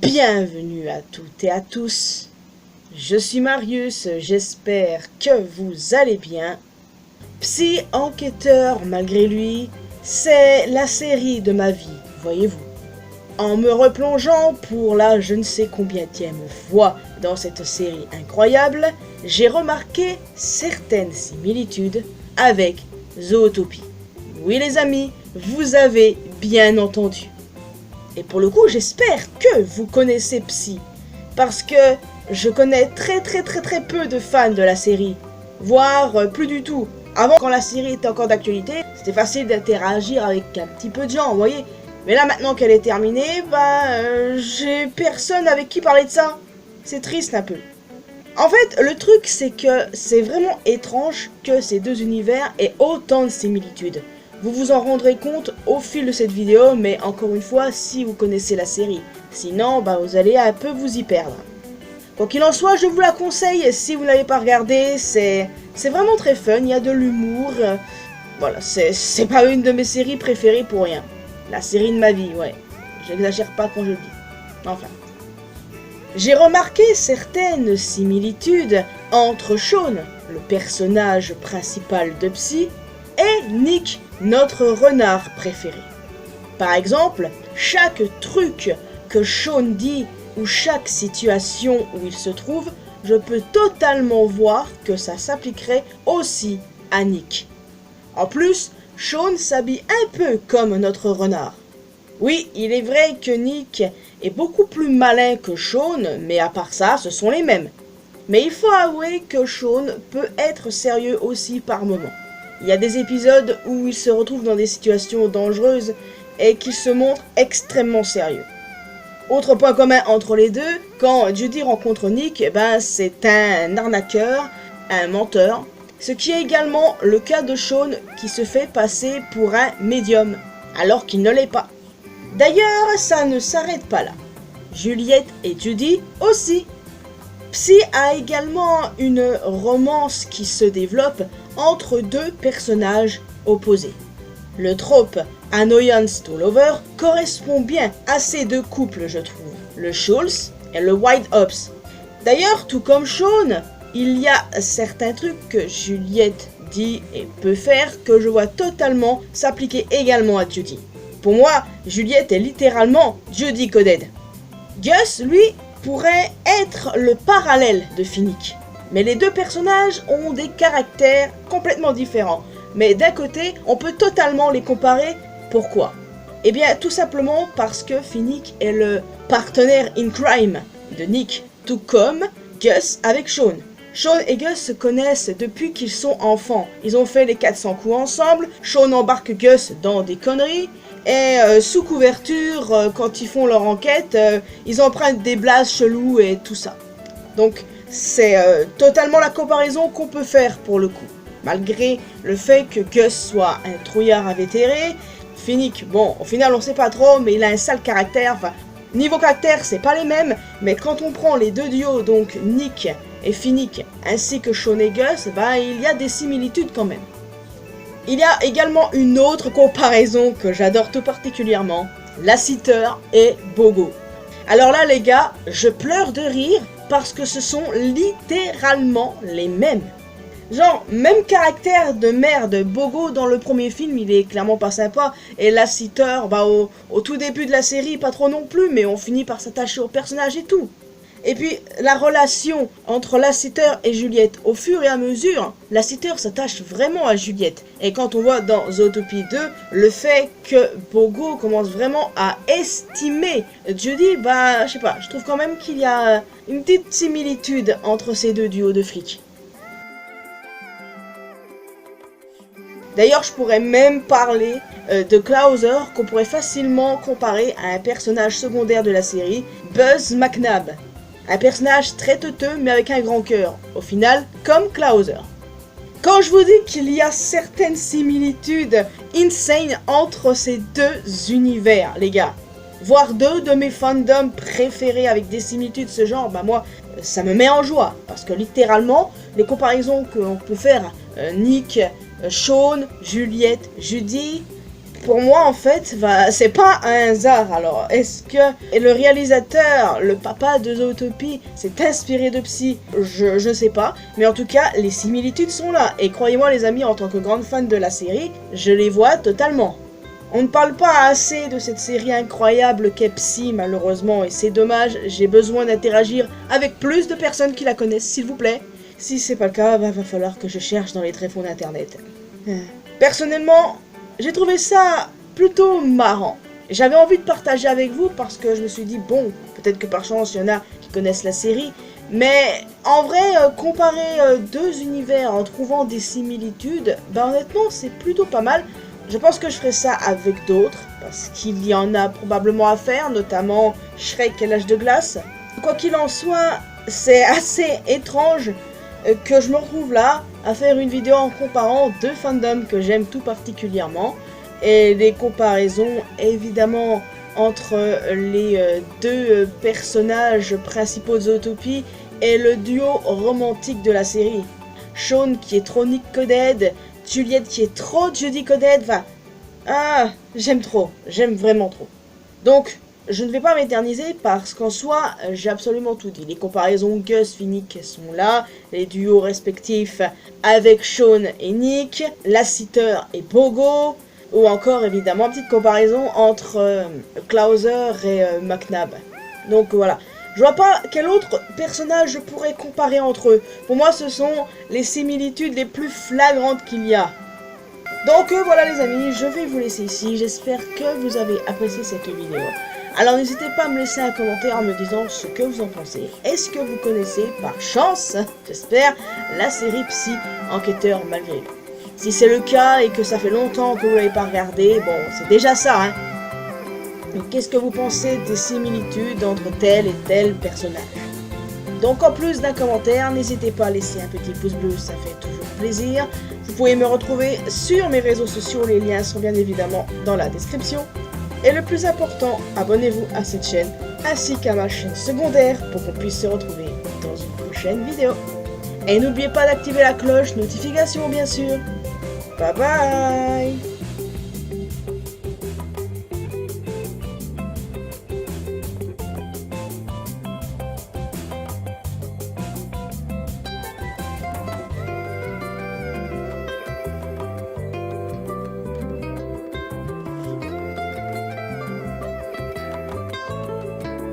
Bienvenue à toutes et à tous. Je suis Marius, j'espère que vous allez bien. Psy enquêteur malgré lui, c'est la série de ma vie, voyez-vous. En me replongeant pour la je ne sais combienième fois dans cette série incroyable, j'ai remarqué certaines similitudes avec Zootopie. Oui les amis, vous avez bien entendu. Et pour le coup, j'espère que vous connaissez Psy, parce que je connais très peu de fans de la série, voire plus du tout. Avant, quand la série était encore d'actualité, c'était facile d'interagir avec un petit peu de gens, vous voyez. Mais là, maintenant qu'elle est terminée, j'ai personne avec qui parler de ça. C'est triste un peu. En fait, le truc, c'est que c'est vraiment étrange que ces deux univers aient autant de similitudes. Vous vous en rendrez compte au fil de cette vidéo, mais encore une fois, si vous connaissez la série. Sinon, vous allez un peu vous y perdre. Quoi qu'il en soit, je vous la conseille si vous ne l'avez pas regardé. C'est vraiment très fun, il y a de l'humour. Voilà, c'est pas une de mes séries préférées pour rien. La série de ma vie, ouais. J'exagère pas quand je le dis. Enfin. J'ai remarqué certaines similitudes entre Shaun, le personnage principal de Psy, et Nick, notre renard préféré. Par exemple, chaque truc que Shaun dit ou chaque situation où il se trouve, je peux totalement voir que ça s'appliquerait aussi à Nick. En plus, Shaun s'habille un peu comme notre renard. Oui, il est vrai que Nick est beaucoup plus malin que Shaun, mais à part ça, ce sont les mêmes. Mais il faut avouer que Shaun peut être sérieux aussi par moments. Il y a des épisodes où il se retrouve dans des situations dangereuses et qu'il se montre extrêmement sérieux. Autre point commun entre les deux, quand Judy rencontre Nick, c'est un arnaqueur, un menteur, ce qui est également le cas de Shaun qui se fait passer pour un médium, alors qu'il ne l'est pas. D'ailleurs, ça ne s'arrête pas là. Juliette et Judy aussi. Psy a également une romance qui se développe entre deux personnages opposés. Le trope Annoyance to Lover correspond bien à ces deux couples, je trouve, le Schultz et le White Ops. D'ailleurs, tout comme Shaun, il y a certains trucs que Juliette dit et peut faire que je vois totalement s'appliquer également à Judy. Pour moi, Juliette est littéralement Judy coded. Gus, lui, pourrait être le parallèle de Finnick. Mais les deux personnages ont des caractères complètement différents. Mais d'un côté, on peut totalement les comparer. Pourquoi ? Eh bien, tout simplement parce que Finnick est le partenaire in crime de Nick, tout comme Gus avec Shaun. Shaun et Gus se connaissent depuis qu'ils sont enfants. Ils ont fait les 400 coups ensemble, Shaun embarque Gus dans des conneries, et sous couverture, quand ils font leur enquête, ils empruntent des blazes chelous et tout ça. Donc c'est totalement la comparaison qu'on peut faire pour le coup. Malgré le fait que Gus soit un trouillard invétéré, Finnick, bon, au final on sait pas trop, mais il a un sale caractère. Enfin, niveau caractère, c'est pas les mêmes, mais quand on prend les deux duos, donc Nick et Finnick, ainsi que Shaun et Gus, il y a des similitudes quand même. Il y a également une autre comparaison que j'adore tout particulièrement, Lassiter et Bogo. Alors là les gars, je pleure de rire parce que ce sont littéralement les mêmes. Genre, même caractère de merde, Bogo dans le premier film, il est clairement pas sympa, et Lassiter, au tout début de la série, pas trop non plus, mais on finit par s'attacher au personnage et tout. Et puis, la relation entre Lassiter et Juliette, au fur et à mesure, Lassiter s'attache vraiment à Juliette. Et quand on voit dans Zootopie 2, le fait que Bogo commence vraiment à estimer Judy, je sais pas, je trouve quand même qu'il y a une petite similitude entre ces deux duos de flics. D'ailleurs, je pourrais même parler de Clouser, qu'on pourrait facilement comparer à un personnage secondaire de la série, Buzz McNabb. Un personnage très teuteux mais avec un grand cœur, au final comme Clouser. Quand je vous dis qu'il y a certaines similitudes insane entre ces deux univers, les gars, voire deux de mes fandoms préférés avec des similitudes de ce genre, moi, ça me met en joie. Parce que littéralement, les comparaisons qu'on peut faire, Nick, Shaun, Juliette, Judy, pour moi, en fait, c'est pas un hasard. Alors, est-ce que le réalisateur, le papa de Zootopie, s'est inspiré de Psy? Je sais pas. Mais en tout cas, les similitudes sont là. Et croyez-moi, les amis, en tant que grande fan de la série, je les vois totalement. On ne parle pas assez de cette série incroyable qu'est Psy, malheureusement, et c'est dommage. J'ai besoin d'interagir avec plus de personnes qui la connaissent, s'il vous plaît. Si c'est pas le cas, va falloir que je cherche dans les tréfonds d'internet. Personnellement, j'ai trouvé ça plutôt marrant. J'avais envie de partager avec vous parce que je me suis dit, bon, peut-être que par chance, il y en a qui connaissent la série. Mais en vrai, comparer deux univers en trouvant des similitudes, honnêtement, c'est plutôt pas mal. Je pense que je ferai ça avec d'autres, parce qu'il y en a probablement à faire, notamment Shrek et l'âge de glace. Quoi qu'il en soit, c'est assez étrange que je me retrouve là à faire une vidéo en comparant deux fandoms que j'aime tout particulièrement et les comparaisons évidemment entre les deux personnages principaux de Zootopie et le duo romantique de la série. Shaun qui est trop Nick Coded, Juliette qui est trop Judy Coded, j'aime trop, j'aime vraiment trop. Donc, je ne vais pas m'éterniser parce qu'en soi, j'ai absolument tout dit. Les comparaisons Gus, Finnick sont là, les duos respectifs avec Shaun et Nick, Lassiter et Pogo, ou encore évidemment petite comparaison entre Clouser et McNabb. Donc voilà. Je vois pas quel autre personnage je pourrais comparer entre eux. Pour moi, ce sont les similitudes les plus flagrantes qu'il y a. Donc voilà les amis, je vais vous laisser ici. J'espère que vous avez apprécié cette vidéo. Alors n'hésitez pas à me laisser un commentaire en me disant ce que vous en pensez. Est-ce que vous connaissez, par chance, j'espère, la série Psy, Enquêteur malgré lui? Si c'est le cas et que ça fait longtemps que vous l'avez pas regardé, bon, c'est déjà ça, hein. Donc qu'est-ce que vous pensez des similitudes entre tel et tel personnage? Donc en plus d'un commentaire, n'hésitez pas à laisser un petit pouce bleu, ça fait toujours plaisir. Vous pouvez me retrouver sur mes réseaux sociaux, les liens sont bien évidemment dans la description. Et le plus important, abonnez-vous à cette chaîne ainsi qu'à ma chaîne secondaire pour qu'on puisse se retrouver dans une prochaine vidéo. Et n'oubliez pas d'activer la cloche notification bien sûr. Bye bye.